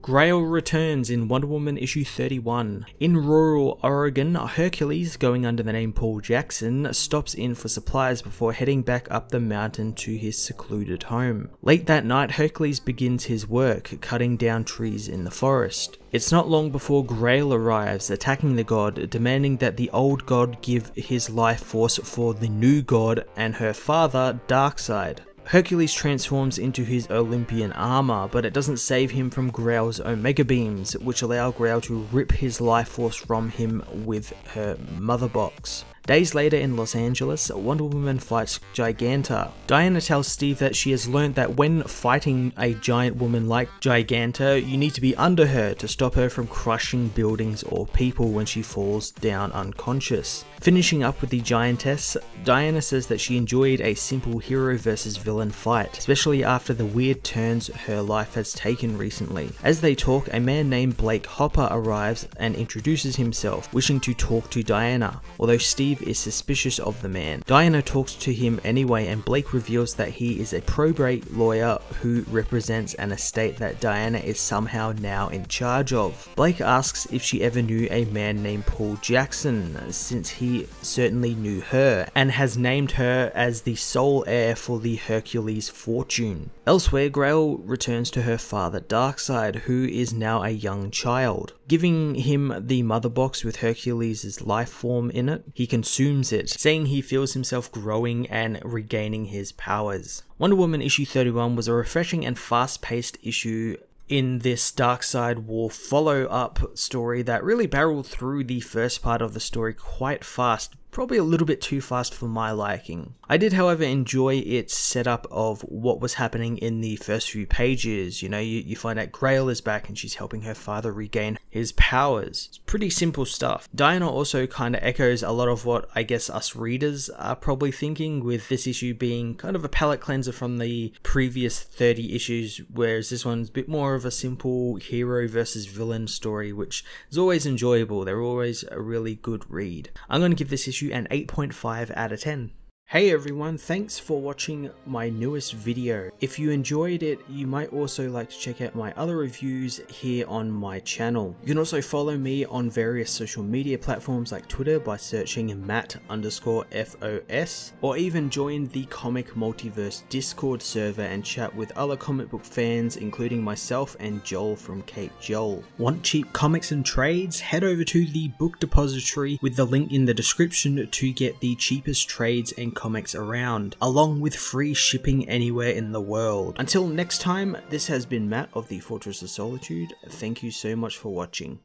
Grail returns in Wonder Woman issue 31. In rural Oregon, Hercules, going under the name Paul Jackson, stops in for supplies before heading back up the mountain to his secluded home. Late that night, Hercules begins his work, cutting down trees in the forest. It's not long before Grail arrives, attacking the god, demanding that the old god give his life force for the new god and her father, Darkseid. Hercules transforms into his Olympian armor, but it doesn't save him from Grail's Omega Beams, which allow Grail to rip his life force from him with her mother box. Days later in Los Angeles, Wonder Woman fights Giganta. Diana tells Steve that she has learned that when fighting a giant woman like Giganta, you need to be under her to stop her from crushing buildings or people when she falls down unconscious. Finishing up with the Giantess, Diana says that she enjoyed a simple hero versus villain fight, especially after the weird turns her life has taken recently. As they talk, a man named Blake Hopper arrives and introduces himself, wishing to talk to Diana, although Steve is suspicious of the man. Diana talks to him anyway, and Blake reveals that he is a probate lawyer who represents an estate that Diana is somehow now in charge of. Blake asks if she ever knew a man named Paul Jackson, since he certainly knew her, and has named her as the sole heir for the Hercules fortune. Elsewhere, Grail returns to her father Darkseid, who is now a young child. Giving him the mother box with Hercules' life form in it, he consumes it, saying he feels himself growing and regaining his powers. Wonder Woman issue 31 was a refreshing and fast-paced issue in this Darkseid War follow-up story that really barreled through the first part of the story quite fast. Probably a little bit too fast for my liking. I did, however, enjoy its setup of what was happening in the first few pages. You know, you find out Grail is back and she's helping her father regain his powers. It's pretty simple stuff. Diana also kind of echoes a lot of what I guess us readers are probably thinking, with this issue being kind of a palate cleanser from the previous 30 issues, whereas this one's a bit more of a simple hero versus villain story, which is always enjoyable. They're always a really good read. I'm going to give this issue an 8.5 out of 10. Hey everyone, thanks for watching my newest video. If you enjoyed it, you might also like to check out my other reviews here on my channel. You can also follow me on various social media platforms like Twitter by searching Matt_FOS, or even join the Comic Multiverse Discord server and chat with other comic book fans, including myself and Joel from Cape Joel. Want cheap comics and trades? Head over to the book depository with the link in the description to get the cheapest trades and comics around, along with free shipping anywhere in the world. Until next time, this has been Matt of the Fortress of Solitude. Thank you so much for watching.